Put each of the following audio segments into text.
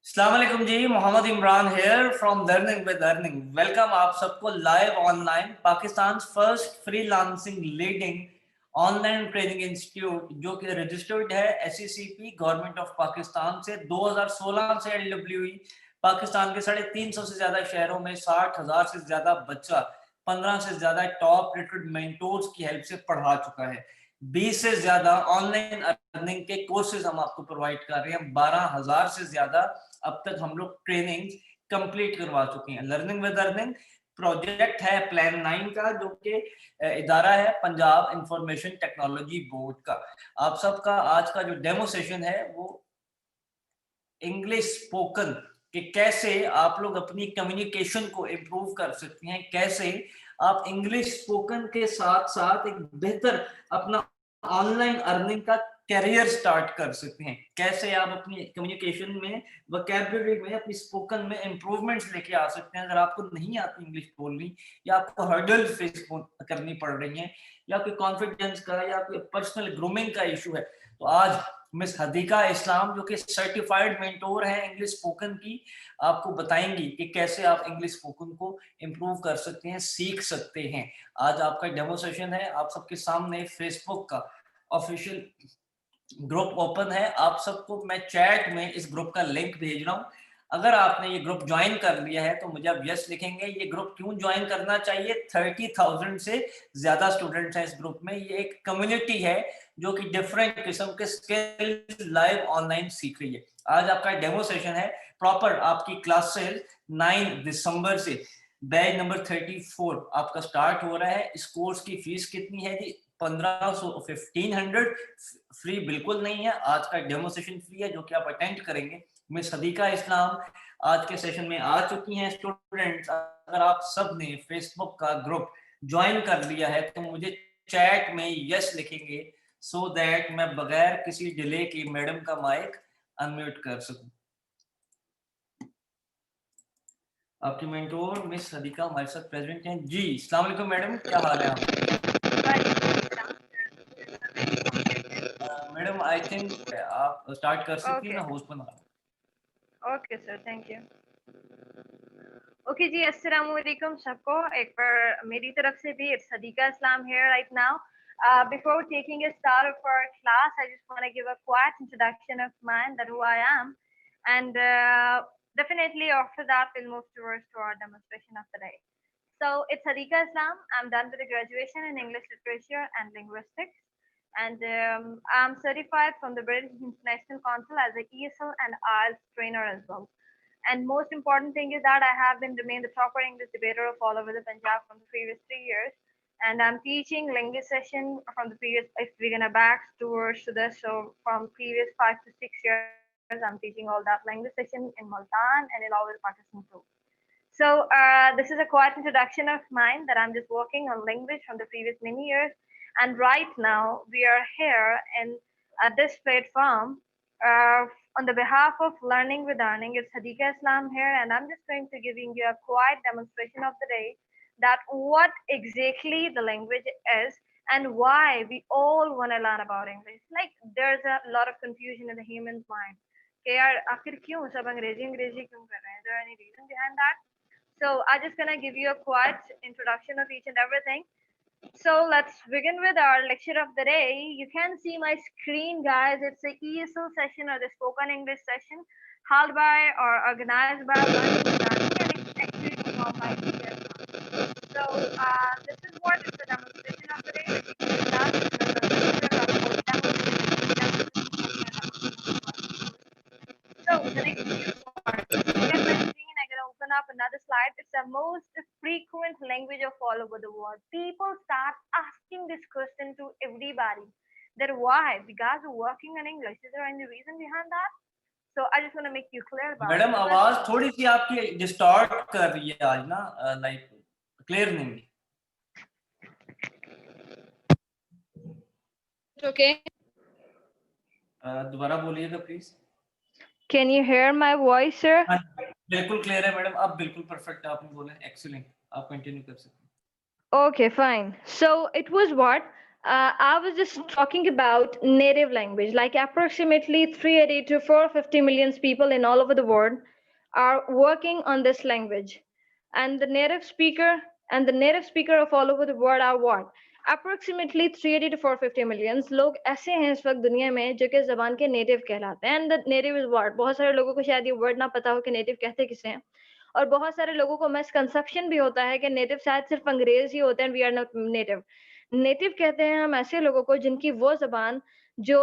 अस्सलाम वालेकुम जी, Mohammad Imran here from learning with earning. Welcome आप सबको live online Pakistan first freelancing leading online training institute जो कि रजिस्टर्ड है एसईसीपी गवर्नमेंट ऑफ पाकिस्तान से 2016 से एलडब्ल्यूई पाकिस्तान के 350 से ज्यादा शहरों में 60,000 से ज्यादा बच्चा 15 से ज्यादा टॉप रेटेड मेंटोर्स की हेल्प से पढ़ा चुका है। 20 से ज्यादा ऑनलाइन अर्निंग के कोर्सेज हम आपको प्रोवाइड कर रहे हैं। 12,000 से ज्यादा अब तक हम लोग ट्रेनिंग कंप्लीट करवा चुके हैं। लर्निंग विद अर्निंग प्रोजेक्ट है प्लान 9 का, जो कि इदारा है पंजाब इंफॉर्मेशन टेक्नोलॉजी बोर्ड का। आप सबका आज का जो डेमो सेशन है वो इंग्लिश स्पोकन कि कैसे आप लोग अपनी कम्युनिकेशन को इम्प्रूव कर सकते हैं, कैसे आप इंग्लिश स्पोकन के साथ साथ एक बेहतर अपना ऑनलाइन अर्निंग का कैरियर स्टार्ट कर सकते हैं, कैसे आप अपनी कम्युनिकेशन में वोकैबुलरी में अपनी स्पोकन में इंप्रूवमेंट्स लेके आ सकते हैं। अगर आपको नहीं आती इंग्लिश बोलनी या आपको हर्डल फेस करनी पड़ रही हैं या कोई कॉन्फिडेंस का या कोई पर्सनल ग्रूमिंग का इशू है, तो आज मिस हदीका इस्लाम जो कि सर्टिफाइड मेंटोर है इंग्लिश स्पोकन की, आपको बताएंगी कि कैसे आप इंग्लिश स्पोकन को इम्प्रूव कर सकते हैं, सीख सकते हैं। आज आपका डेमो सेशन है, आप सबके सामने फेसबुक का ऑफिशियल ग्रुप ओपन है। आप सबको मैं चैट में इस ग्रुप का लिंक भेज रहा हूँ। अगर आपने ये ग्रुप ज्वाइन कर लिया है तो मुझे आप यस लिखेंगे। ये ग्रुप क्यों ज्वाइन करना चाहिए? 30,000 से ज्यादा स्टूडेंट्स हैं इस ग्रुप में। ये एक कम्युनिटी है जो कि डिफरेंट किस्म के स्किल्स लाइव ऑनलाइन सीख रही है। आज आपका डेमो सेशन है, प्रॉपर आपकी क्लासेस 9 दिसंबर से बैच नंबर 34 आपका स्टार्ट हो रहा है। इस कोर्स की फीस कितनी है जी? 1500 1500 फ्री बिल्कुल नहीं है। आज का डेमो सेशन फ्री है जो कि आप अटेंड करेंगे। मिस सदीका इस्लाम आज के सेशन में आ चुकी हैं। स्टूडेंट्स, अगर आप सब ने फेसबुक का ग्रुप ज्वाइन कर लिया है तो मुझे चैट में यस लिखेंगे, सो दैट मैं बगैर किसी डिले के मैडम का माइक अनम्यूट कर सकूं। आपकी मेंटोर मिस सदीका हमारे साथ प्रेजेंट हैं जी। अस्सलाम वालेकुम मैडम, क्या हाल है आपका? मैडम आई थिंक आप स्टार्ट कर सकती हैं, Okay. मैं होस्ट बना रहा हूँ। Okay, sir. Thank you. Okay जी, अस्सलाम वालेकुम सबको एक बार मेरी तरफ से भी। It's Sadiqa Islam here right now. Before taking a start of our class, I just want to give a quiet introduction of mine, that who I am, and definitely after that we'll move towards to our demonstration of the day. So it's Sadiqa Islam. I'm done with a graduation in English Literature and Linguistics, and I'm certified from the British International Council as a ESL and IELTS trainer as well. And most important thing is that I have been remained the topper English debater of all over the Punjab from the previous 3 years. And I'm teaching language session from the previous, if we're gonna back towards to this, so from previous 5 to 6 years, I'm teaching all that language session in Multan and in all over Pakistan too. So this is a quiet introduction of mine, that I'm just working on language from the previous many years. And right now we are here in this platform on the behalf of Learning with Earning. It's Hadika Islam here, and I'm just going to giving you a quiet demonstration of the day, that what exactly the language is and why we all want to learn about English. Like there's a lot of confusion in the human's mind. कि यार आखिर क्यों सब अंग्रेजी अंग्रेजी क्यों कर रहे हैं? Is there any reason behind that? So I'm just gonna give you a quiet introduction of each and everything. So let's begin with our lecture of the day. You can see my screen, guys. It's a ESL session or the spoken English session held by or organized by Learning with Learning, and it's actually performed by teachers. So this is what is the demonstration of the day. That you can see that so the next few words, look at my screen. I'm gonna open up another slide. It's the most frequent language of all over the world. People start asking this question to everybody. That why? Because we're working in English. Is there any reason behind that? So I just want to make you clear about it. Madam So आवाज थोड़ी सी आपकी distort कर रही है आज ना, like clear नहीं। okay. दोबारा बोलिएगा please. Can you hear my voice, sir? हाँ, बिल्कुल क्लियर है मैडम, अब बिल्कुल परफेक्ट आपने बोला, एक्सीलेंट, आप कंटिन्यू कर सकते हैं। Okay, fine. So it was what? I was just talking about native language, like approximately 380 to 450 million people in all over the world are working on this language. And the native speaker of all over the world are what? Approximately 380 to 450 millions लोग ऐसे हैं इस वक्त दुनिया में जो कि जबान के नेटिव कहलाते हैं. And the native is word, बहुत सारे लोगों को शायद ये वर्ड ना पता हो कि नेटिव कहते किसे हैं. और बहुत सारे लोगों को मिसकंसेप्शन भी होता है कि नेटिव शायद सिर्फ अंग्रेज ही होते हैं. We are not native. Native कहते हैं हम ऐसे लोगों को जिनकी वो ज़बान जो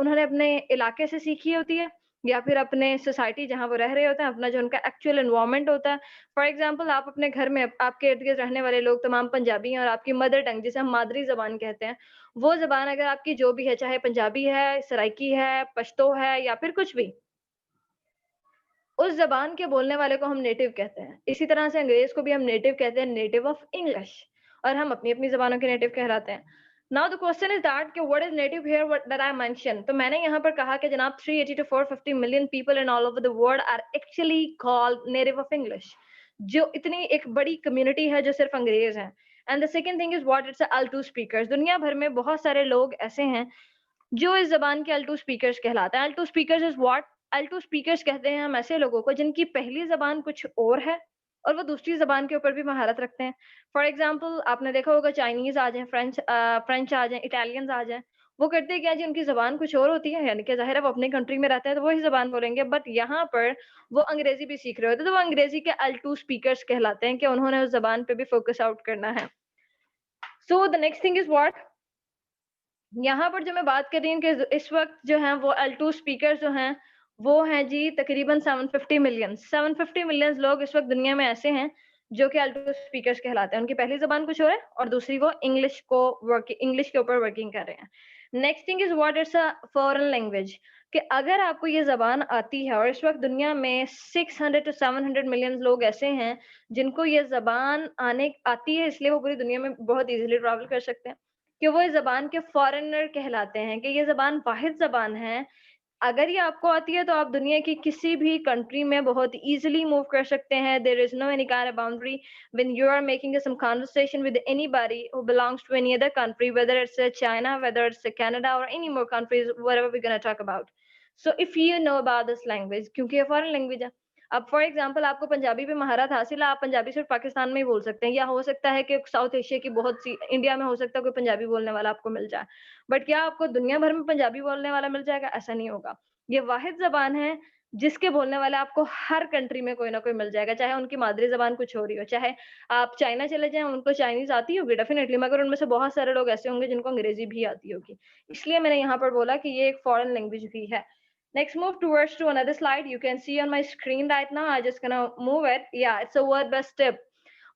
उन्होंने अपने इलाके से सीखी होती है या फिर अपने सोसाइटी जहाँ वो रह रहे होते हैं, अपना जो उनका एक्चुअल एनवायरनमेंट होता है. फॉर एग्जांपल आप अपने घर में आपके इर्द-गिर्द रहने वाले लोग तमाम पंजाबी हैं और आपकी मदर टंग जिसे हम मादरी ज़बान कहते हैं, वो ज़बान अगर आपकी जो भी है, चाहे पंजाबी है, सराइकी है, पश्तो है या फिर कुछ भी, उस ज़बान के बोलने वाले को हम नेटिव कहते हैं. इसी तरह से अंग्रेज़ को भी हम नेटिव कहते हैं, नेटिव ऑफ इंग्लिश. और हम अपनी-अपनी ज़बानों के नेटिव कहलाते हैं. Now the question is that कि what is native here what that I mention. तो मैंने यहाँ पर कहा कि जनाब 380 to 450 million people in all over the world are actually called native of English. जो इतनी एक बड़ी कम्युनिटी है जो सिर्फ अंग्रेज़ हैं. And the second thing is what it's L2 speakers. दुनिया भर में बहुत सारे लोग ऐसे हैं जो इस ज़बान के L2 स्पीकर्स कहलाते हैं. L2 speakers is what? L2 speakers कहते हैं हम ऐसे लोगों को जिनकी पहली ज़बान कुछ और है और वो दूसरी ज़बान के ऊपर भी महारत रखते हैं. फॉर एग्ज़ाम्पल आपने देखा होगा चाइनीज़ आ जाएँ, फ्रेंच आ जाएँ, इटालियंस आ जाएँ, वो करते क्या हैं जी उनकी ज़बान कुछ और होती है, यानी कि ज़ाहिर है वो अपनी कंट्री में रहते हैं तो वही ज़बान बोलेंगे, बट यहाँ पर वो अंग्रेज़ी भी सीख रहे होते हैं, तो वो अंग्रेज़ी के L2 स्पीकर्स कहलाते हैं कि उन्होंने उस ज़बान पे भी फ़ोकस आउट करना है. सो the next thing is what? यहाँ पर जो मैं बात कर रही हूँ कि इस वक़्त जो हैं वो L2 स्पीकर्स जो हैं, वो हैं जी तकरीबन 750 मिलियन. 750 मिलियंस लोग इस वक़्त दुनिया में ऐसे हैं, जो कि L2 स्पीकर्स कहलाते हैं. उनकी पहली ज़बान कुछ और है और दूसरी वो इंग्लिश के ऊपर वर्किंग कर रहे हैं. Next thing is what it's a foreign language कि अगर आपको ये ज़बान आती है और इस वक़्त दुनिया में 600 टू 700 मिलियंस लोग ऐसे हैं, जिनको ये ज़बान आती है इसलिए वो पूरी दुनिया में बहुत ईज़िली ट्रैवल कर सकते हैं. कि वो इस ज़बान के फ़ॉरेनर कहलाते हैं कि ये ज़बान वाहिद ज़बान है, अगर ये आपको आती है तो आप दुनिया की किसी भी कंट्री में बहुत ईज़िली मूव कर सकते हैं. There is no any kind of boundary when you are making some conversation with anybody who belongs to any other country whether it's China, whether it's Canada और any more countries wherever we gonna talk about. So if you know about this language क्योंकि ये foreign language है. अब for example आपको पंजाबी पे महारत हासिल है, आप पंजाबी सिर्फ पाकिस्तान में ही बोल सकते हैं या हो सकता है कि साउथ एशिया की बहुत सी इंडिया में हो सकता है कोई पंजाबी बोलने वाला आपको मिल जाए। बट क्या आपको दुनिया भर में पंजाबी बोलने वाला मिल जाएगा? ऐसा नहीं होगा। ये वाहिद ज़बान है जिसके बोलने वाले आपको हर कंट्री में कोई ना कोई मिल जाएगा, चाहे उनकी मादरी ज़बान कुछ और ही हो। चाहे आप चाइना चले जाएँ, उनको चाइनीज़ आती होगी डेफिनिटली, मगर उनमें से बहुत सारे लोग ऐसे होंगे जिनको अंग्रेज़ी भी आती होगी। इसलिए मैंने यहाँ पर बोला कि ये एक फॉरेन लैंग्वेज भी है। Next, move towards to another slide. You can see on my screen right now. I just gonna move it. Yeah, it's a word based tip.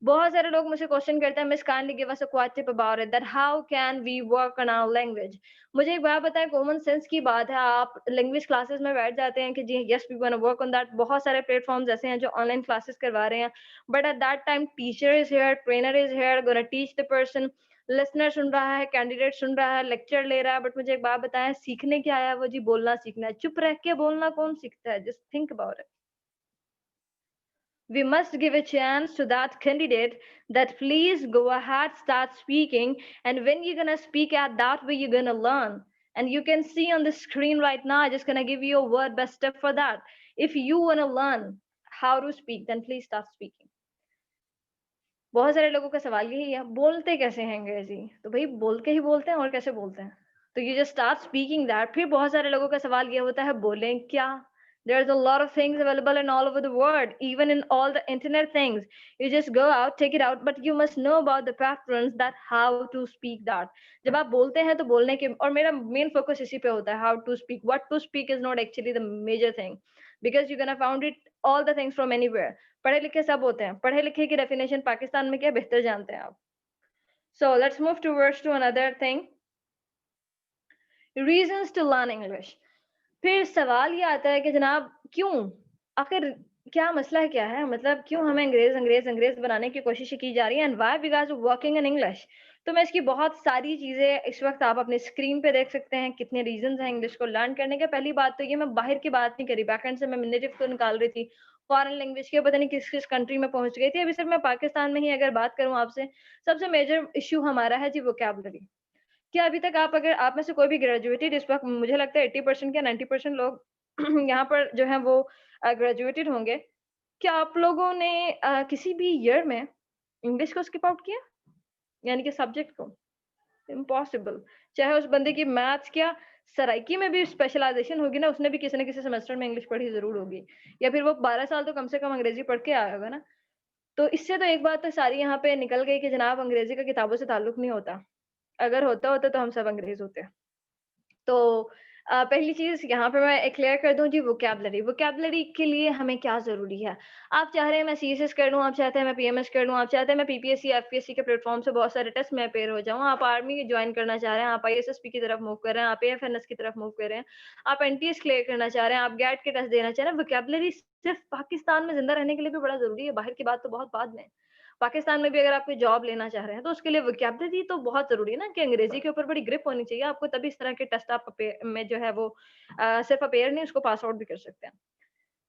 बहुत सारे लोग मुझे क्वेश्चन करते हैं, miss kindly give us a quick tip about it that how can we work on our language. मुझे एक बात बताएं, कॉमन सेंस की बात है, आप लैंग्वेज क्लासेस में बैठ जाते हैं कि जी yes we want to work on that. बहुत सारे प्लेटफॉर्म्स ऐसे हैं जो ऑनलाइन क्लासेस करवा रहे हैं, but at that time teacher is here, trainer is here, gonna teach the person. Listener सुन रहा है, कैंडिडेट सुन रहा है, लेक्चर ले रहा है, बट मुझे एक बात बताएं, सीखने क्या आया है? वो जी बोलना सीखना है. चुप रह के बोलना कौन सीखता है? Just think about it. We must give a chance to that candidate that please go ahead, start speaking, and when you're gonna speak at that way, you're gonna learn. And you can see on the screen right now, I'm just gonna give you a word best step for that. If you wanna learn how to speak, then please start speaking. बहुत सारे लोगों का सवाल यही है, बोलते कैसे हैं अंग्रेजी? तो भाई बोल के ही बोलते हैं और कैसे बोलते हैं? तो you just start speaking that. फिर बहुत सारे लोगों का सवाल ये होता है, बोलें क्या? There's a lot of things available in all over the world, even in all the internet things. You just go out, take it out, but you must know about the patterns that how to speak that. जब आप बोलते हैं तो बोलने के और मेरा main focus इसी पे होता है, how to speak. What to speak is not actually the major thing, because you're gonna found it all the things from anywhere. पढ़े लिखे सब होते हैं. पढ़े लिखे की डेफिनेशन पाकिस्तान में क्या है बेहतर जानते हैं आप. So let's move towards to another thing. Reasons to learn English. फिर सवाल ये आता है कि जनाब क्यों? आखिर क्या मसला है क्या है? मतलब क्यों हमें अंग्रेज़ बनाने की कोशिश की जा रही है and why we guys are working in English? तो मैं इसकी बहुत सारी चीज़ें इस वक़्त आप अपनी स्क्रीन पे देख सकते हैं, कितने रीज़न्स हैं इंग्लिश को लर्न करने के. पहली बात तो ये मैं बाहर की बात नहीं कर रही, बैकएंड से मैं नेटिव को निकाल रही थी. फॉरेन लैंग्वेज के पता नहीं किस-किस कंट्री में पहुँच गई थी. अभी सिर्फ मैं पाकिस्तान में ही अगर बात करूँ आपसे, सबसे मेजर इश्यू हमारा है जी वोकैब्युलरी. क्या अभी तक अगर आप में से कोई भी ग्रेजुएटेड इस वक़्त मुझे लगता है 80% या 90% लोग यहाँ पर जो हैं वो ग्रेजुएटेड होंगे। क्या आप लोगों ने किसी भी ईयर में इंग्लिश को स्किप आउट किया? यानी कि सब्जेक्ट को? इम्पॉसिबल। चाहे उस बंदे की मैथ्स क्या सराइकी में भी स्पेशलाइज़ेशन होगी ना, उसने भी किसी न किसी सेमेस्टर में इंग्लिश पढ़ी ज़रूर होगी। या फिर वो 12 साल तो कम से कम अंग्रेज़ी पढ़ के आया होगा ना। तो इससे तो एक बात तो सारी यहाँ पे निकल गई कि जनाब अंग्रेज़ी का किताबों से ताल्लुक नहीं होता। अगर होता तो हम सब अंग्रेज़ होते। तो पहली चीज़ यहाँ पे मैं क्लियर कर दूँ जी वोकैब्युलरी। वोकैब्युलरी के लिए हमें क्या ज़रूरी है? आप चाह रहे हैं मैं सीएसएस कर लूँ, आप चाहते हैं मैं पीएमएस कर लूँ, आप चाहते हैं मैं पीपीएससी, एफपीएससी के प्लेटफ़ॉर्म से बहुत सारे टेस्ट में अपियर हो जाऊँ, आप आर्मी जॉइन करना चाह रहे हैं, आप आईएसएसपी की तरफ मूव कर रहे हैं, आप एएफएनएस की तरफ मूव कर रहे हैं, आप एनटीएस क्लियर करना चाह रहे हैं, आप गेट के टेस्ट देना चाह रहे हैं। वोकैब्युलरी सिर्फ़ पाकिस्तान में ज़िंदा रहने के लिए भी बड़ा ज़रूरी है, बाहर की बात तो बहुत बाद में। पाकिस्तान में भी अगर आप कोई जॉब लेना चाह रहे हैं, तो उसके लिए वोकैब्युलरी तो बहुत ज़रूरी है ना कि अंग्रेज़ी के ऊपर बड़ी ग्रिप होनी चाहिए आपको, तभी इस तरह के टेस्ट आप में जो है वो सिर्फ़ अपियर नहीं उसको पास आउट भी कर सकते हैं।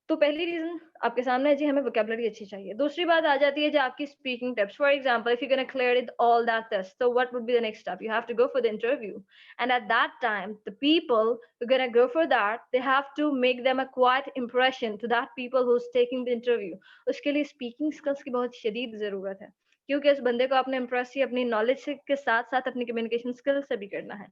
तो पहली रीज़न आपके सामने है जी हमें वोकैब्युलरी अच्छी चाहिए। दूसरी बात आ जाती है जो आपकी speaking tips. For example if you gonna clear it all that test, so what would be the next step? You have to go for the interview. And at that time, the people who are gonna go for that, they have to make them a quiet impression to that people who's taking the interview. उसके लिए speaking skills की बहुत शदीद ज़रूरत है। क्योंकि उस बंदे को आपने इम्प्रेस ही अपनी नॉलेज से के साथ-साथ अपनी कम्युनिकेशन स्किल से भी करना है।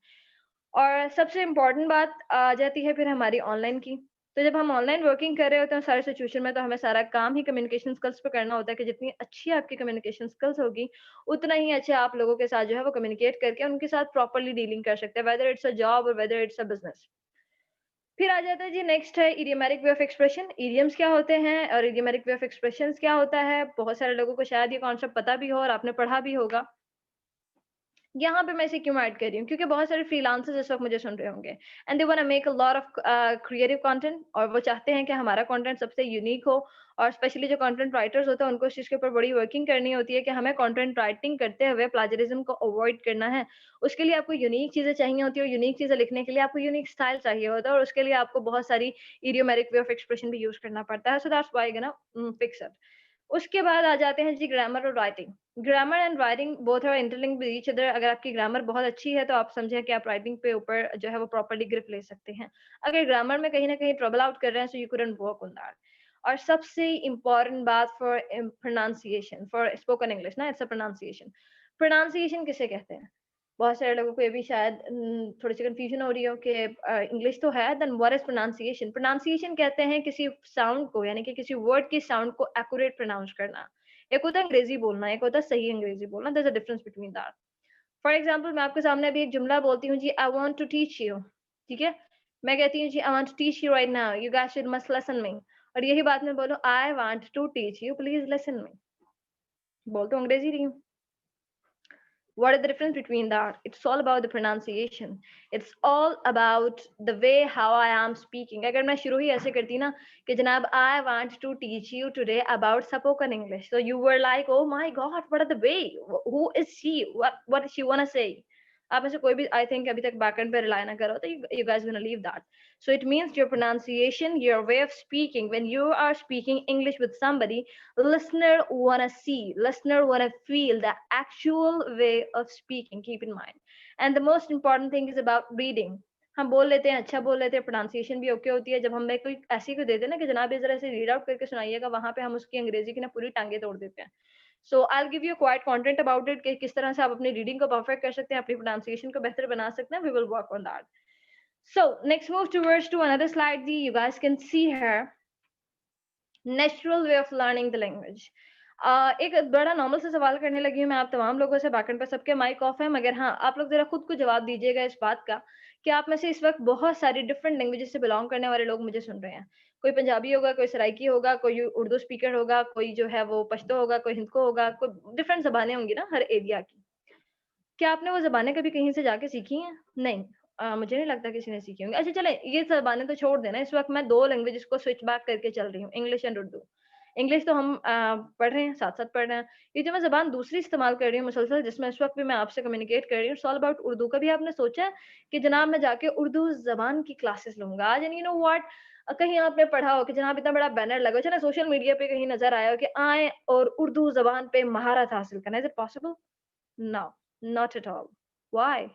और सबसे इम्पोर्टेंट बात आ जाती है फिर हमारी ऑनलाइन की। तो जब हम ऑनलाइन वर्किंग कर रहे होते हैं सारे सिचुएशन में तो हमें सारा काम ही कम्युनिकेशन स्किल्स पे करना होता है कि जितनी अच्छी आपकी कम्युनिकेशन स्किल्स होगी, उतना ही अच्छा आप लोगों के साथ जो है वो कम्युनिकेट करके उनके साथ प्रॉपर्ली डीलिंग कर सकते हैं, वेदर इट्स अ जॉब और वेदर इट्स अ बिज़नेस। फिर आ जाता है जी नेक्स्ट है idiomatic way of expression. Idioms क्या होते हैं और इडियोमेटिक वे ऑफ एक्सप्रेशंस क्या होता है? बहुत सारे लोगों को शायद ये कॉन्सेप्ट पता भी हो और आपने पढ़ा भी होगा। यहाँ पे मैं इसे क्यों ऐड कर रही हूँ? क्योंकि बहुत सारे फ्रीलांसर्स इस वक़्त मुझे सुन रहे होंगे and they वांना make a lot of creative content और वो चाहते हैं कि हमारा कंटेंट सबसे यूनिक हो और स्पेशली जो कंटेंट राइटर्स होते हैं उनको इस चीज़ के ऊपर बड़ी वर्किंग करनी होती है कि हमें कंटेंट राइटिंग करते हुए प्लेजरिज्म को अवॉइड करना है। उसके लिए आपको यूनिक चीज़ें चाहिए होती है और यूनिक चीज़ें लिखने के लिए आपको यूनिक स्टाइल चाहिए होता है और उसके लिए आपको बहुत सारी इडियोमेटिक वे ऑफ एक्सप्रेशन भी यूज़ करना पड़ता है। So that's why you gonna fix it. उसके बाद आ जाते हैं जी ग्रामर और writing. Grammar and writing both are interlinked with each other. अगर आपकी ग्रामर बहुत अच्छी है तो आप समझें कि आप राइटिंग पे ऊपर जो है वो प्रॉपर्ली ग्रिप ले सकते हैं। अगर ग्रामर में कहीं न कहीं ट्रबल आउट कर रहे हैं so you couldn't work on that. और सबसे इम्पोर्टेंट बात for pronunciation for spoken English ना इट्स अ प्रोनाउंसिएशन। प्रोनाउंसिएशन किसे कहते हैं? बहुत सारे लोगों को ये भी शायद थोड़ी-सी कन्फ्यूजन हो रही हो कि इंग्लिश तो है then what is pronunciation? Pronunciation कहते हैं किसी साउंड को यानी कि किसी वर्ड की साउंड को एक्यूरेट प्रोनाउंस करना। एक होता है अंग्रेज़ी बोलना, एक होता है सही अंग्रेज़ी बोलना, there is a difference between that. For example मैं आपके सामने अभी एक जुमला बोलती हूँ जी I want to teach you, ठीक है? मैं कहती हूँ जी I want to teach you right now, you guys should must listen me और यही बात मैं बोलूँ I want to teach you, please listen me. बोल तो अंग्रेज़ी रही हूँ। What is the difference between that? It's all about the pronunciation. It's all about the way how I am speaking. अगर मैं शुरू ही ऐसे करती ना कि जनाब I want to teach you today about spoken English. So you were like, oh my God, what are the way? Who is she? What does she wanna say? आप में से कोई भी आई थिंक अभी तक बैकएंड पे rely ना करो तो you guys gonna leave that. So it means your pronunciation, your way of speaking. When you are speaking English with somebody, listener wanna see, listener wanna feel the actual way of speaking. Keep in mind. And the most important thing is about reading. हम बोल लेते हैं अच्छा बोल लेते हैं pronunciation भी okay होती है जब हमें कोई ऐसी को देते हैं ना कि जनाब ये जरा से रीड आउट करके सुनाइएगा वहां पे हम उसकी अंग्रेजी की ना पूरी टांगे तोड़ देते हैं so I give you quite content about it कि किस तरह से आप अपनी रीडिंग को परफेक्ट कर सकते हैं अपनी प्रोनाउंसिएशन को बेहतर बना सकते हैं we will work on that so next move towards to another slide the you guys can see here natural way of learning the language एक बड़ा नॉर्मल सा सवाल करने लगी हूँ मैं आप तमाम लोगों से बैकएंड पर सबके माइक ऑफ है मगर हाँ आप लोग जरा खुद को जवाब दीजिएगा इस बात का कि आप में से इस वक्त बहुत सारी डिफरेंट लैंग्वेजेस से बिलोंग करने वाले लोग मुझे सुन रहे हैं कोई पंजाबी होगा कोई सराइकी होगा कोई उर्दू स्पीकर होगा कोई जो है वो पश्तो होगा कोई हिंदको होगा कोई डिफरेंट जबानें होंगी ना हर एरिया की क्या आपने वो ज़बानें कभी कहीं से जाके सीखी हैं? नहीं। मुझे नहीं लगता किसी ने सीखी होंगी। अच्छा चलें ये ज़बानें तो छोड़ देना, इस वक़्त मैं 2 लैंग्वेजेज़ को स्विच बैक करके चल रही हूँ, इंग्लिश एंड उर्दू। इंग्लिश तो हम पढ़ रहे हैं, साथ-साथ पढ़ रहे हैं। ये जो मैं ज़बान दूसरी इस्तेमाल कर रही हूँ मुसलसल जिसमें इस वक़्त भी मैं आपसे कम्युनिकेट कर रही हूँ, इट्स ऑल अबाउट उर्दू। कभी आपने सोचा है कि जनाब मैं जाके उर्दू ज़बान की क्लासेस लूँगा आज एंड यू नो व्हाट कहीं आपने पढ़ा हो कि जनाब इतना बड़ा बैनर लगा हो, चलो सोशल मीडिया पे कहीं नज़र आया हो कि आएँ और उर्दू ज़बान पे महारत हासिल करना। Is it possible? No, not at all. Why?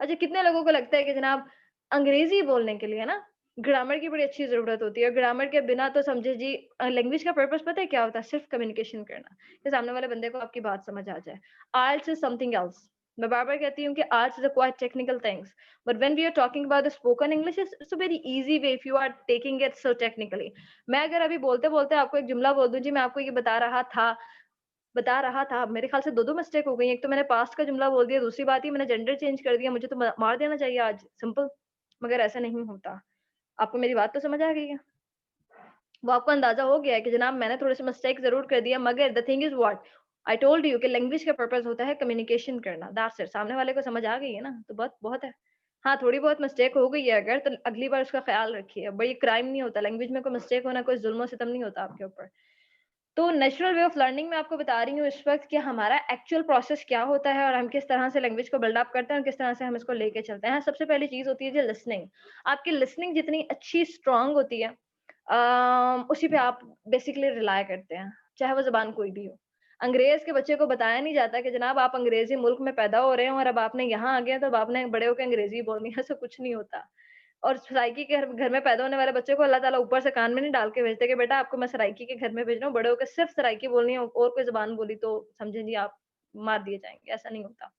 अच्छा, कितने लोगों को लगता है कि जनाब अंग्रेज़ी बोलने के लिए ना ग्रामर की बड़ी अच्छी ज़रूरत होती है। ग्रामर के बिना तो समझे जी लैंग्वेज का पर्पस पता है क्या होता है? सिर्फ़ कम्युनिकेशन करना, कि सामने वाले बंदे को आपकी बात समझ आ जाए। IELTS is something else. मैं बार-बार कहती हूँ कि IELTS is a quite technical things, but when we are talking about the spoken English it's a very easy way if you are taking it so technically. मैं अगर अभी बोलते-बोलते आपको एक जुमला बोल दूँ, जी मैं आपको ये बता रहा था, मेरे ख़्याल से 2-2 मिस्टेक हो गई। एक तो मैंने पास्ट का जुमला बोल दिया, दूसरी बात ये मैंने जेंडर चेंज कर दिया, मुझे तो म मार देना चाहिए आज, सिंपल। मगर ऐसा नहीं होता। आपको मेरी बात तो समझ आ गई है? वो आपको अंदाज़ा हो गया है कि जनाब मैंने थोड़े-से मिस्टेक ज़रूर कर दिया, मगर the thing is what I told you कि लैंग्वेज का पर्पस होता है कम्युनिकेशन करना, दैट्स इट। सामने वाले को समझ आ गई है ना, तो बहुत बहुत है। हाँ, थोड़ी बहुत मिस्टेक हो गई है अगर, तो अगली बार उसका ख़्याल रखिए। बड़ी क्राइम नहीं होता, लैंग्वेज में कोई मिस्टेक होना कोई ज़ुल्म-ओ-सितम नहीं होता आपके ऊपर। तो नेचुरल वे ऑफ लर्निंग मैं आपको बता रही हूँ इस वक़्त कि हमारा एक्चुअल प्रोसेस क्या होता है और हम किस तरह से लैंग्वेज को बिल्ड अप करते हैं और किस तरह से हम इसको लेके चलते हैं। सबसे पहली चीज़ होती है जी लिसनिंग। आपकी लिसनिंग जितनी अच्छी स्ट्रॉन्ग होती है उसी पे आप बेसिकली रिलाय करते हैं, चाहे वो ज़बान कोई भी हो। अंग्रेज़ के बच्चे को बताया नहीं जाता कि जनाब आप अंग्रेज़ी मुल्क में पैदा हो रहे हो और अब आपने यहाँ आ गए हैं तो अब आपने बड़े होके अंग्रेज़ी बोलनी है, ऐसा कुछ नहीं होता। और सराइकी के घर घर में पैदा होने वाले बच्चे को अल्लाह ताला ऊपर से कान में नहीं डाल के भेजते कि बेटा आपको मैं सराइकी के घर में भेज रहा हूँ, बड़े होके सिर्फ सराइकी बोलनी है और कोई ज़ुबान बोली तो समझें जी आप मार दिए जाएँगे, ऐसा नहीं होता।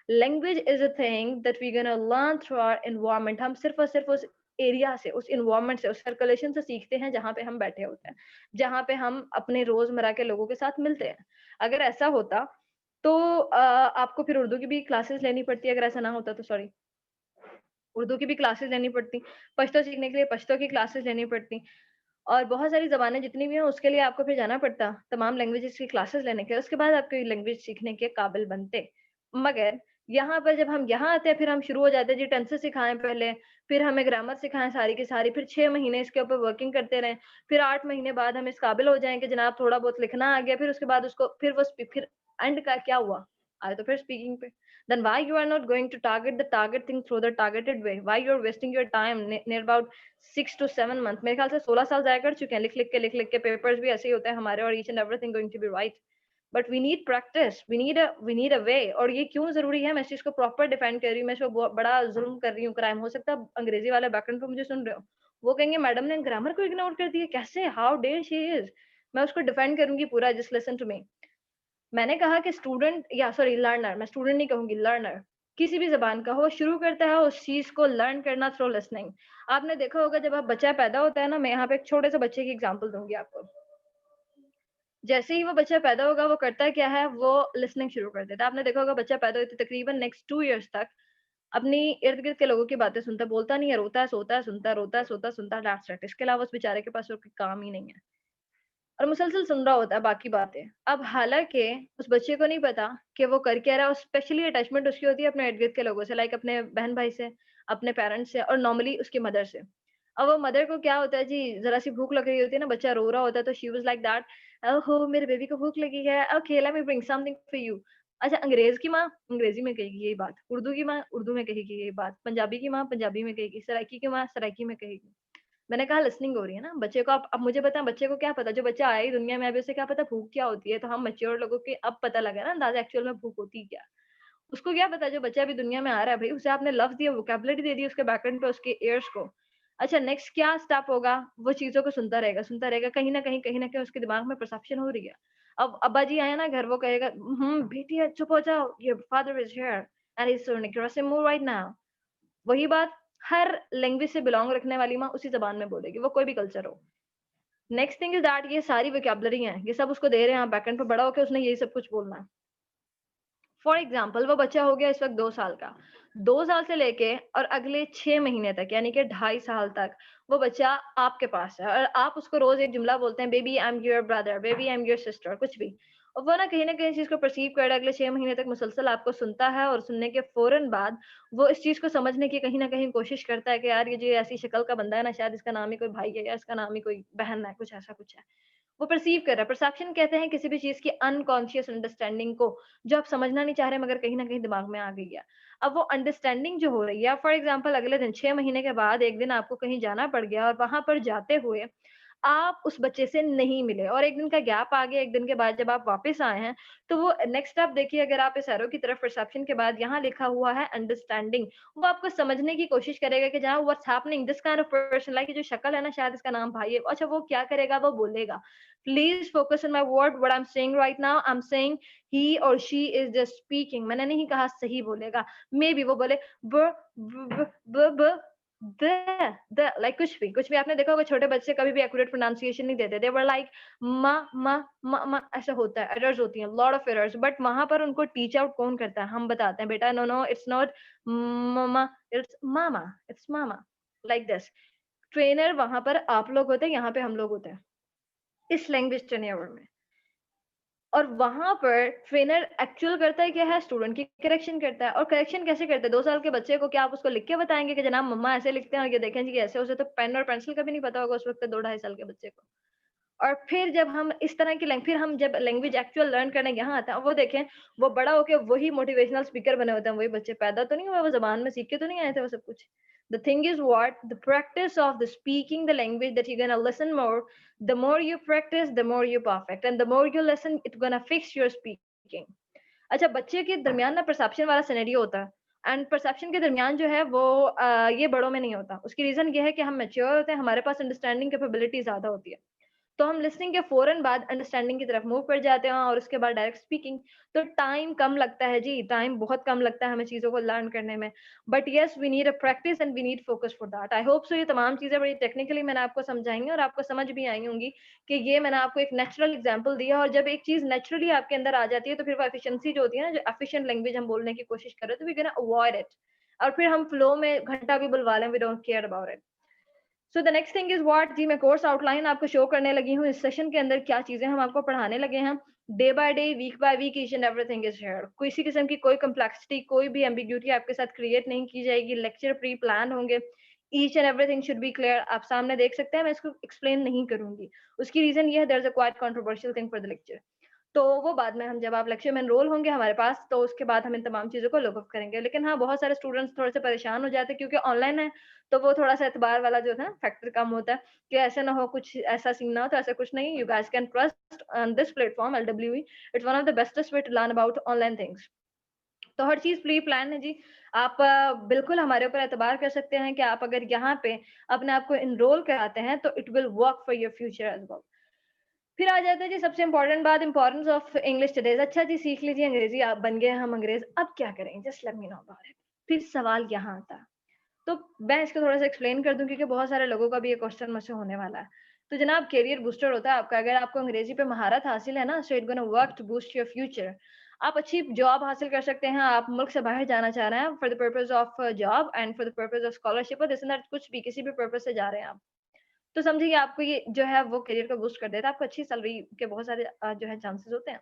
Language is a thing that we gonna learn through our environment. हम सिर्फ़ और सिर्फ़ उस एरिया से, उस एनवायरनमेंट से, उस सर्कुलेशन से सीखते हैं जहाँ पे हम बैठे होते हैं, जहाँ पे हम अपने रोज़मर्रा के लोगों के साथ मिलते हैं। अगर ऐसा होता तो आपको फिर उर्दू की भी क्लासेस लेनी पड़ती अगर ऐसा ना होता तो सॉरी। उर्दू की भी क्लासेस लेनी पड़ती, पश्तो सीखने के लिए पश्तो की क्लासेस लेनी पड़ती और बहुत सारी ज़बानें जितनी भी हैं उसके लिए आपको फिर जाना पड़ता, तमाम लैंग्वेजेज़ की क्लासेस लेने के, उसके बाद आप कोई लैंग्वेज सीखने के काबिल बनते। मगर यहाँ पर जब हम यहाँ आते हैं फिर हम शुरू हो जाते हैं जी टेंसेस सिखाएँ पहले, फिर हमें ग्रामर सिखाएँ सारी की सारी, फिर 6 महीने इसके ऊपर वर्किंग करते रहें, फिर 8 महीने बाद हम इस काबिल हो जाएँ कि जनाब थोड़ा बहुत लिखना आ गया, फिर उसके बाद उसको फिर वो स्पी फिर एंड का क्या हुआ? आए तो फिर स्पीकिंग पे। Then why you are not going to target the target thing through the targeted way? Why you are wasting your time near about 6 to 7 months? मेरे ख्याल से 16 साल ज़ाया कर चुके हैं लिख-लिख के पेपर्स भी ऐसे ही होते हैं हमारे और each and everything going to be right. But we need practice, we need a way और ये क्यों ज़रूरी है मैं इस चीज़ को प्रॉपर डिफाइन कर रही हूँ, मैं इसको बड़ा ज़ुल्म कर रही हूँ, क्राइम हो सकता है अंग्रेजी वाले बैकग्राउंड पे मुझे सुन रहे हो। वो कहेंगे मैडम ने ग्रामर को इग्नोर कर दिया कैसे? How dare she is? मैं उसको डिफेंड करूँगी पूरा जस्ट लिसन टू मी। मैंने कहा कि स्टूडेंट या सॉरी लर्नर, मैं स्टूडेंट नहीं कहूँगी लर्नर, किसी भी ज़बान का हो शुरू करता है उस चीज़ को लर्न करना थ्रू लिसनिंग। आपने देखा होगा जब आप बच्चा पैदा होता है ना, मैं यहाँ पे एक छोटे से बच्चे की एग्ज़ाम्पल दूँगी आपको। जैसे ही वो बच्चा पैदा होगा वो करता क्या है, वो लिसनिंग शुरू कर देता है। आपने देखा होगा बच्चा पैदा होते तकरीबन नेक्स्ट 2 इयर्स तक अपनी इर्द-गिर्द के लोगों की बातें सुनता है, बोलता नहीं है, रोता है, सोता है, सुनता है, रोता है, सोता है, सुनता है, दैट्स इट। इसके अलावा उस बेचारे के पास और कोई काम ही नहीं है। और मुसलसल सुन रहा होता है बाकी बातें। अब हालाँकि उस बच्चे को नहीं पता कि वो कर क्या रहा है और स्पेशली अटैचमेंट उसकी होती है अपने इर्द-गिर्द के लोगों से लाइक अपने बहन-भाई से, अपने पेरेंट्स से और नॉर्मली उसकी मदर से। अब वो मदर को क्या होता है जी, ज़रा-सी भूख लग रही होती है ना, बच्चा रो रहा होता है तो शी वाज़ लाइक दैट, "ओहो! मेरे बेबी को भूख लगी है, okay let me bring something for you." अच्छा अंग्रेज़ की माँ अंग्रेज़ी में कहेगी यही बात, उर्दू की माँ उर्दू में कहेगी यही बात, पंजाबी की माँ पंजाबी में कहेगी, सराइकी की माँ सराइकी में कहेगी। मैंने कहा लिसनिंग हो रही है ना, बच्चे को आप अब मुझे बताएँ बच्चे को क्या पता, जो बच्चा आया ही दुनिया में अभी उसे क्या पता भूख क्या होती है, तो हम मैच्योर लोगों के अब पता लगा ना अंदाज़ा एक्चुअल में भूख होती क्या। उसको क्या पता जो बच्चा अभी दुनिया में आ रहा है भई, उसे आपने लफ्ज़ दिया, वोकैब्युलरी दे दी उसके बैकएंड पे उसके इयर्स को। अच्छा नेक्स्ट क्या स्टेप होगा, वो चीज़ों को सुनता रहेगा, कहीं न कहीं उसके दिमाग में परसेप्शन हो रही है। अब अब्बा जी आए ना घर वो कहेगा, बेटी चुप हो जाओ, your father is here and he is so aggressive mood right now." वही बात हर लैंग्वेज से बिलॉन्ग रखने वाली माँ उसी ज़बान में बोलेगी, वो कोई भी कल्चर हो। नेक्स्ट थिंग इज़ दैट ये सारी वोकैब्युलरी हैं, ये सब उसको दे रहे हैं आप बैकएंड पे बड़ा होके उसने यही सब कुछ बोलना है। फॉर एग्ज़ाम्पल वो बच्चा हो गया इस वक़्त 2 साल का। 2 साल से लेके और अगले 6 महीने तक यानी कि ढाई साल तक वो बच्चा आपके पास है और आप उसको रोज़ एक जुमला बोलते हैं baby I am your brother, baby I am your sister कुछ भी। और वो ना कहीं न कहीं इस चीज़ को परसीव कर रहा है अगले 6 महीने तक मुसलसल आपको सुनता है और सुनने के फ़ौरन बाद वो इस चीज़ को समझने की कहीं न कहीं कोशिश करता है कि यार ये जो ऐसी शक्ल का बंदा है ना शायद इसका नाम ही कोई भाई है या इसका नाम ही कोई बहन है, कुछ ऐसा कुछ है। वो परसीव कर रहा है। परसेप्शन कहते हैं किसी भी चीज़ की अनकॉन्शियस अंडरस्टैंडिंग को, जो आप समझना नहीं चाह रहे मगर कहीं न कहीं दिमाग में आ गई है। अब वो अंडरस्टैंडिंग जो हो रही है फॉर एग्ज़ाम्पल अगले दिन 6 महीने के बाद एक दिन आपको कहीं जाना पड़ गया और वहाँ पर जाते हुए आप उस बच्चे से नहीं मिले और एक दिन का गैप आ गया, एक दिन के बाद जब आप वापस आए हैं, तो वो नेक्स्ट स्टेप देखिए, अगर आप इस एरो की तरफ परसेप्शन के बाद यहाँ लिखा हुआ है अंडरस्टैंडिंग, वो आपको समझने की कोशिश करेगा कि जहाँ what's happening, this kind of person, like ये जो शक्ल है ना, शायद इसका नाम भाई है। अच्छा वो क्या करेगा, वो बोलेगा। Please focus on my word, what I am saying right now, I am saying he और शी इज जस्ट स्पीकिंग। मैंने नहीं कहा सही बोलेगा, मे बी वो बोले ब ब ब ब द लाइक कुछ भी आपने देखा होगा, छोटे बच्चे कभी भी एक्यूरेट प्रोनाउंसिएशन नहीं देते, दे वर लाइक म म म म ऐसा होता है, एरर्स होती हैं, लॉट ऑफ एरर्स, बट वहां पर उनको टीच आउट कौन करता है, हम बताते हैं, बेटा no no it's not mumma, it's mama, it's mama, like this. Trainer वहां पर आप लोग होते हैं, यहाँ पे हम लोग होते हैं इस लैंग्वेज टेन्योर में। और वहाँ पर ट्रेनर एक्चुअल करता है क्या है, स्टूडेंट की करेक्शन करता है। और करेक्शन कैसे करता है, 2 साल के बच्चे को क्या आप उसको लिख के बताएँगे कि जनाब मम्मा ऐसे लिखते हैं और ये देखें जी ऐसे, उसे तो पेन और पेंसिल का भी नहीं पता होगा उस वक़्त 2 ढाई साल के बच्चे को। और फिर जब हम इस तरह की फिर हम जब लैंग्वेज एक्चुअल लर्न करने यहाँ आते हैं, वो देखें, वो बड़ा होके वही मोटिवेशनल स्पीकर बने होते हैं, वही बच्चे पैदा तो नहीं हुए, वो ज़बान में सीख के तो नहीं आए थे वो सब कुछ। The thing is what? The practice of the speaking the language that you're gonna listen more, the more you practice, the more you perfect, and the more you listen, it's gonna fix your speaking. अच्छा, बच्चे के दरमियान ना perception वाला scenario होता है, and perception के दरमियान जो है वो ये बड़ों में नहीं होता। उसकी रीज़न ये है कि हम मैच्योर होते हैं, हमारे पास अंडरस्टैंडिंग कैपेबिलिटी ज़्यादा होती है। तो हम लिसनिंग के फ़ौरन बाद अंडरस्टैंडिंग की तरफ मूव कर जाते हैं और उसके बाद डायरेक्ट स्पीकिंग। तो टाइम कम लगता है जी, टाइम बहुत कम लगता है हमें चीज़ों को लर्न करने में। But yes, we need a practice and we need focus for that. I hope so ये तमाम चीज़ें बड़ी टेक्निकली मैंने आपको समझाई हैं और आपको समझ भी आई होंगी कि ये मैंने आपको एक नेचुरल एग्जांपल दिया, और जब एक चीज़ नेचुरली आपके अंदर आ जाती है तो फिर वो एफिशिएंसी जो होती है ना, जो एफिशिएंट लैंग्वेज हम बोलने की कोशिश कर रहे हैं, तो वी गोना अवॉइड इट। और फिर हम फ्लो में घंटा भी बुलवा लें, we don't care about it. So the next thing is what जी, मैं कोर्स आउटलाइन आपको शो करने लगी हूँ इस सेशन के अंदर, क्या चीजें हम आपको पढ़ाने लगे हैं। Day by day, week by week, each and everything is here. किसी किस्म की कोई कम्प्लेक्सिटी, कोई भी एम्बिग्यूटी आपके साथ क्रिएट नहीं की जाएगी। लेक्चर प्री प्लान होंगे, each and everything should be clear. आप सामने देख सकते हैं, मैं इसको एक्सप्लेन नहीं करूंगी। उसकी रीजन ये है, there is a quite controversial thing for the lecture. तो वो बाद में हम जब आप लेक्चर में एनरोल होंगे हमारे पास, तो उसके बाद हम इन तमाम चीज़ों को लुक अप करेंगे। लेकिन हाँ, बहुत सारे स्टूडेंट्स थोड़े से परेशान हो जाते हैं क्योंकि ऑनलाइन है, तो वो थोड़ा-सा एतबार वाला जो है ना फैक्टर कम होता है कि ऐसा ना हो, कुछ ऐसा सीन ना हो। तो ऐसा कुछ नहीं, you guys can trust on this platform LWE. It's one of the bestest way to learn about online things. तो हर चीज़ प्री प्लान है जी। आप बिल्कुल हमारे ऊपर एतबार कर सकते हैं कि आप अगर यहाँ पे अपने आप को एनरोल कराते हैं, तो it will work for your future as well. फिर आ जाता है जी सबसे इम्पोर्टेंट बात, इम्पोर्टेंस ऑफ इंग्लिश स्टडीज। अच्छा जी, सीख लीजिए अंग्रेजी, आप बन गए हम अंग्रेज, अब क्या करें, just let me know about it. फिर सवाल यहाँ आता है, तो मैं इसको थोड़ा सा एक्सप्लेन कर दूं क्योंकि बहुत सारे लोगों का भी ये क्वेश्चन मुझसे होने वाला है। तो जनाब, कैरियर बूस्टर होता है आपका, अगर आपको अंग्रेजी पे महारत हासिल है ना, so it gonna work to boost your future. आप अच्छी जॉब हासिल कर सकते हैं, आप मुल्क से बाहर जाना चाह रहे हैं for the purpose of job and for the purpose of scholarship, और दिस एंड दैट, कुछ भी किसी भी पर्पज से जा रहे हैं आप, तो समझिए कि आपको ये जो है वो करियर को बूस्ट कर देता है, आपको अच्छी सैलरी के बहुत सारे जो है चांसेस होते हैं।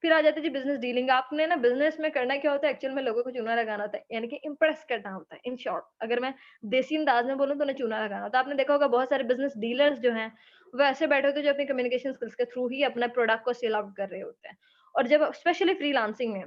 फिर आ जाते हैं जी बिज़नेस डीलिंग। आपने ना बिज़नेस में करना क्या होता है, एक्चुअल में लोगों को चूना लगाना होता है, यानी कि इम्प्रेस करना होता है। इन शॉर्ट, अगर मैं देसी अंदाज में बोलूँ तो उन्हें चूना लगाना होता है। आपने देखा होगा बहुत सारे बिज़नेस डीलर्स जो हैं, वो ऐसे बैठे होते हैं जो अपनी कम्युनिकेशन स्किल्स के थ्रू ही अपना प्रोडक्ट को सेल आउट कर रहे होते हैं। और जब स्पेशली फ्रीलांसिंग में,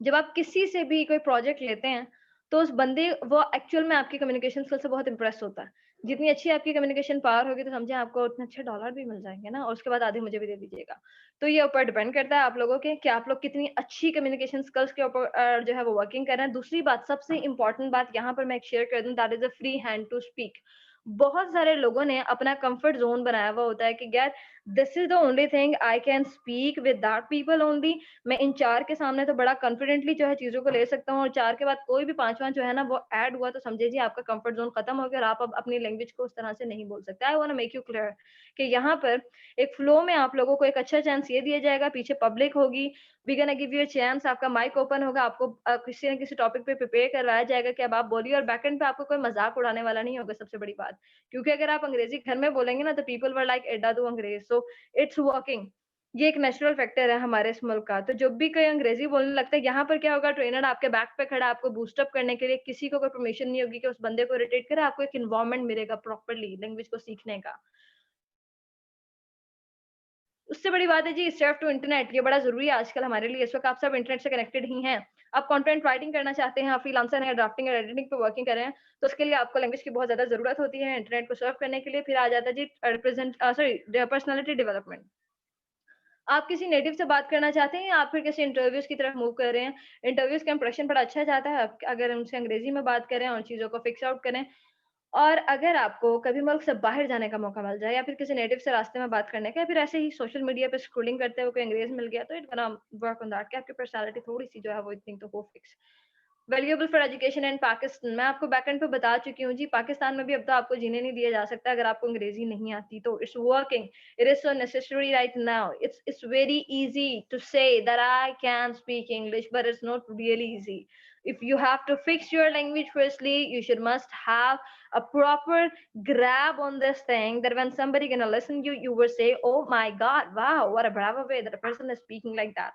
जब आप किसी से भी कोई प्रोजेक्ट लेते हैं, तो उस बंदे वो एक्चुअल में आपकी कम्युनिकेशन स्किल से बहुत इम्प्रेस होता है। जितनी अच्छी आपकी कम्युनिकेशन पावर होगी, तो समझिए आपको उतने अच्छे डॉलर भी मिल जाएँगे ना, और उसके बाद आधे मुझे भी दे दीजिएगा। तो ये ऊपर डिपेंड करता है आप लोगों के कि आप लोग कितनी अच्छी कम्युनिकेशन स्किल्स के ऊपर जो है वो वर्किंग कर रहे हैं। दूसरी बात, सबसे इम्पोर्टेंट बात यहाँ पर मैं एक शेयर कर दूँ, that is a free hand to speak. बहुत सारे लोगों ने अपना कम्फर्ट ज़ोन बनाया हुआ होता है कि यार, this is the only thing I can speak with that people only. मैं इन 4 के सामने तो बड़ा कॉन्फिडेंटली जो है चीज़ों को ले सकता हूँ, और 4 के बाद कोई भी 5वाँ जो है ना वो ऐड हुआ, तो समझिए जी आपका कंफर्ट ज़ोन खत्म हो गया और आप अब अपनी लैंग्वेज को उस तरह से नहीं बोल सकते। I want to make you clear कि यहाँ पर एक फ्लो में आप लोगों को एक अच्छा चांस ये दिया जाएगा, पीछे पब्लिक होगी, we gonna give you a chance, आपका माइक ओपन होगा, आपको किसी न किसी टॉपिक पे प्रिपेयर करवाया जाएगा कि अब आप बोलिए, और बैक एंड पे आपको कोई मज़ाक उड़ाने वाला नहीं होगा, सबसे बड़ी बात। क्योंकि अगर आप अंग्रेज़ी घर में बोलेंगे ना, तो पीपल वर लाइक एड्डा तू अंग्रेज़, सो इट्स वर्किंग। ये एक नेचुरल फैक्टर है हमारे इस मुल्क का। तो जब भी कोई अंग्रेज़ी बोलने लगता है, यहाँ पर क्या होगा, ट्रेनर आपके बैक पे खड़ा है, आपको बूस्ट अप करने के लिए, किसी को कोई परमिशन नहीं होगी कि उस बंदे को इरिटेट करे, आपको एक एनवायरनमेंट मिलेगा प्रॉपर्ली लैंग्वेज को सीखने का। उससे बड़ी बात है जी, सर्फ टू इंटरनेट, ये बड़ा ज़रूरी है आजकल हमारे लिए। इस वक़्त आप सब इंटरनेट से कनेक्टेड ही हैं। आप कंटेंट राइटिंग करना चाहते हैं, आप फ्रीलांसर हैं, ड्राफ्टिंग और एडिटिंग पे वर्किंग कर रहे हैं, तो उसके लिए आपको लैंग्वेज की बहुत ज़्यादा ज़रूरत होती है इंटरनेट को सर्व करने के लिए। फिर आ जाता है जी पर्सनैलिटी डेवलपमेंट। आप किसी नेटिव से बात करना चाहते हैं या आप फिर किसी इंटरव्यूज़ की तरफ मूव कर रहे हैं। इंटरव्यूज़ का इंप्रेशन बड़ा अच्छा जाता है, आप अगर उनसे अंग्रेज़ी में बात करें और चीज़ों को फिक्स आउट करें। और अगर आपको कभी मुल्क से बाहर जाने का मौका मिल जाए या फिर किसी नेटिव से रास्ते में बात करने का या फिर ऐसे ही सोशल मीडिया पे स्क्रॉलिंग करते हुए कोई अंग्रेज़ मिल गया, तो it gonna work on that कि आपकी पर्सनैलिटी थोड़ी-सी जो है वो इतनी तो हो fix. Valuable for education in Pakistan, मैं आपको बैकएंड पे बता चुकी हूँ जी, पाकिस्तान में भी अब तो आपको जीने नहीं दिया जा सकता अगर आपको अंग्रेजी नहीं आती, तो it's working, it is so necessary right now, it's very easy to say that I can speak English, but it's not really easy. If you have to fix your language firstly, you should must have a proper grab on this thing that when somebody gonna listen you, you will say, oh my god, wow, what a bravo way that a person is speaking like that.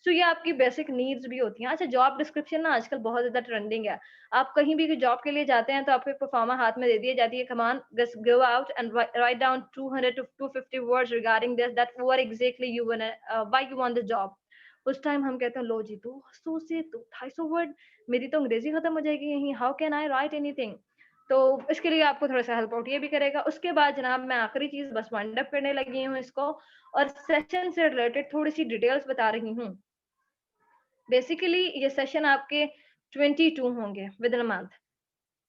सो ये आपकी basic needs भी होती हैं। अच्छा, job description ना आजकल बहुत ज़्यादा ट्रेंडिंग है। आप कहीं भी जॉब के लिए जाते हैं तो आपको एक परफॉर्मा हाथ में दे दी जाती है, come on just go out and write down 200 to 250 words regarding this that what exactly you want, why you want the job. उस टाइम हम कहते हैं लो जी 200 से 250 वर्ड, मेरी तो अंग्रेजी खत्म हो जाएगी यहीं, how can I right anything. तो इसके लिए आपको थोड़ा सा हेल्प आउट ये भी करेगा। उसके बाद जनाब मैं आखिरी चीज़ बस वाइंड अप करने लगी हूँ इसको, और सेशन से रिलेटेड थोड़ी सी डिटेल्स बता रही हूँ। बेसिकली ये सेशन आपके 22 होंगे विद इन अ मंथ।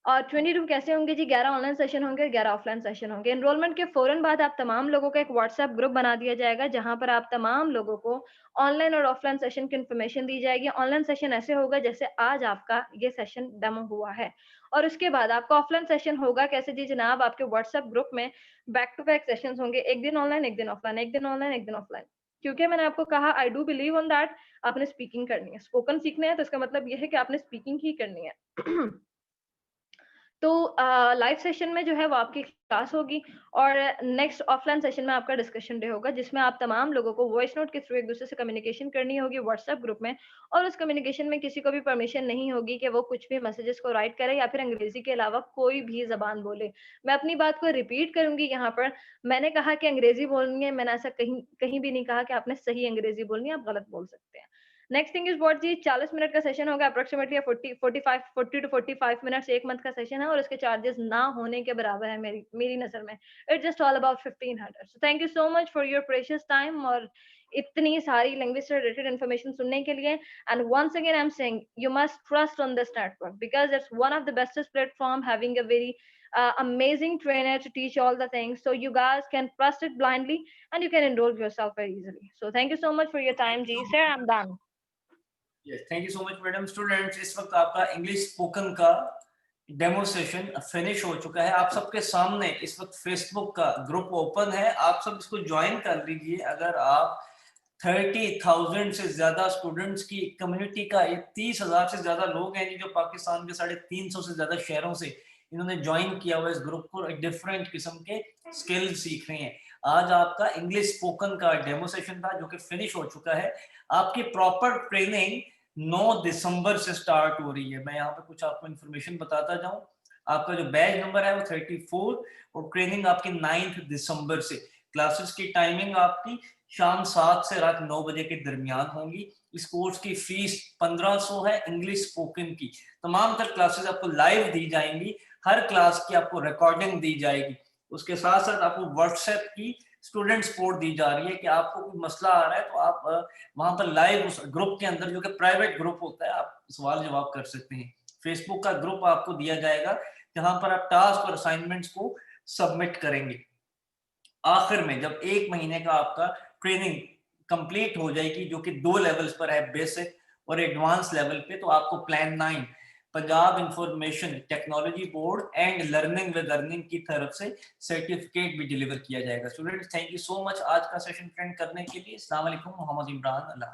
और 22 कैसे होंगे जी? 11 ऑनलाइन सेशन होंगे, 11 ऑफलाइन सेशन होंगे। एनरोलमेंट के फौरन बाद आप तमाम लोगों का एक व्हाट्सएप ग्रुप बना दिया जाएगा, जहां पर आप तमाम लोगों को ऑनलाइन और ऑफलाइन सेशन की इन्फॉर्मेशन दी जाएगी। ऑनलाइन सेशन ऐसे होगा जैसे आज आपका ये सेशन डेमो हुआ है, और उसके बाद आपका ऑफलाइन सेशन होगा कैसे जी जनाब? आपके व्हाट्सएप ग्रुप में बैक टू बैक सेशंस होंगे, एक दिन ऑनलाइन, एक दिन ऑफलाइन, एक दिन ऑनलाइन, एक दिन ऑफलाइन। क्योंकि मैंने आपको कहा I do believe on that, आपने स्पीकिंग करनी है, स्पोकन सीखना है, तो इसका मतलब ये है कि आपने स्पीकिंग ही करनी है। तो लाइव सेशन में जो है वो आपकी क्लास होगी, और नेक्स्ट ऑफलाइन सेशन में आपका डिस्कशन डे होगा, जिसमें आप तमाम लोगों को वॉइस नोट के थ्रू एक दूसरे से कम्युनिकेशन करनी होगी व्हाट्सएप ग्रुप में। और उस कम्युनिकेशन में किसी को भी परमिशन नहीं होगी कि वो कुछ भी मैसेजेस को राइट करे या फिर अंग्रेजी के अलावा कोई भी जबान बोले। मैं अपनी बात को रिपीट करूंगी यहाँ पर, मैंने कहा कि अंग्रेजी बोलनी है, मैंने ऐसा कहीं कहीं भी नहीं कहा कि आपने सही अंग्रेजी बोलनी है, आप गलत बोल सकते हैं। नेक्स्ट थिंग इज व्हाट जी, 40 मिनट का सेशन होगा अप्रोक्सीमेटली, 40 टू 45 मिनट्स एक मंथ का सेशन है, और इसके चार्जेस ना होने के बराबर है मेरी नजर में। It's just all about 1500। So thank you so much for your precious time और इतनी सारी लैंग्वेज से रिलेटेड इन्फॉर्मेशन सुनने के लिए। And once again I am saying you must trust on this network because it's one of the bestest platform, having a very amazing trainer to teach all the things, so you guys can trust it blindly and you can enroll yourself very easily. So thank you so much for your time ji sir, I'm done. Yes, thank you so much madam. Students, इस वक्त आपका English spoken का demo session finish हो चुका है। आप सबके सामने इस वक्त फेसबुक का ग्रुप ओपन है, आप सब इसको ज्वाइन कर लीजिए। अगर आप 30,000 से ज्यादा स्टूडेंट्स की कम्युनिटी का, ये 30,000 से ज्यादा लोग हैं जो पाकिस्तान के 350 से ज्यादा शहरों से इन्होंने ज्वाइन किया हुआ इस ग्रुप को, डिफरेंट किस्म के स्किल सीख रहे हैं। आज आपका इंग्लिश स्पोकन का डेमो सेशन था जो कि फिनिश हो चुका है। आपकी प्रॉपर ट्रेनिंग 9 दिसंबर से स्टार्ट हो रही है। मैं यहाँ पे कुछ आपको इन्फॉर्मेशन बताता जाऊं। आपका जो बैच नंबर है वो 34 और ट्रेनिंग आपकी 9 दिसंबर से। क्लासेस की टाइमिंग आपकी शाम 7 से रात 9 बजे के दरमियान होंगी। इस कोर्स की फीस 1500 है इंग्लिश स्पोकन की। तमाम तर क्लासेस आपको लाइव दी जाएंगी, हर क्लास की आपको रिकॉर्डिंग दी जाएगी। उसके साथ साथ आपको व्हाट्सएप की स्टूडेंट सपोर्ट दी जा रही है कि आपको कोई मसला आ रहा है तो आप वहां पर लाइव उस ग्रुप के अंदर, जो कि प्राइवेट ग्रुप होता है, आप सवाल जवाब कर सकते हैं। फेसबुक का ग्रुप आपको दिया जाएगा जहां पर आप टास्क और असाइनमेंट्स को सबमिट करेंगे। आखिर में जब 1 महीने का आपका ट्रेनिंग कंप्लीट हो जाएगी, जो कि 2 लेवल्स पर है, बेसिक और एडवांस लेवल पे, तो आपको plan 9 Punjab information technology board and learning with earning की तरफ से सर्टिफिकेट भी डिलीवर किया जाएगा। Students, thank you so much आज का सेशन अटेंड करने के लिए। अस्सलाम वालेकुम, मोहम्मद इमरान, अल्लाह।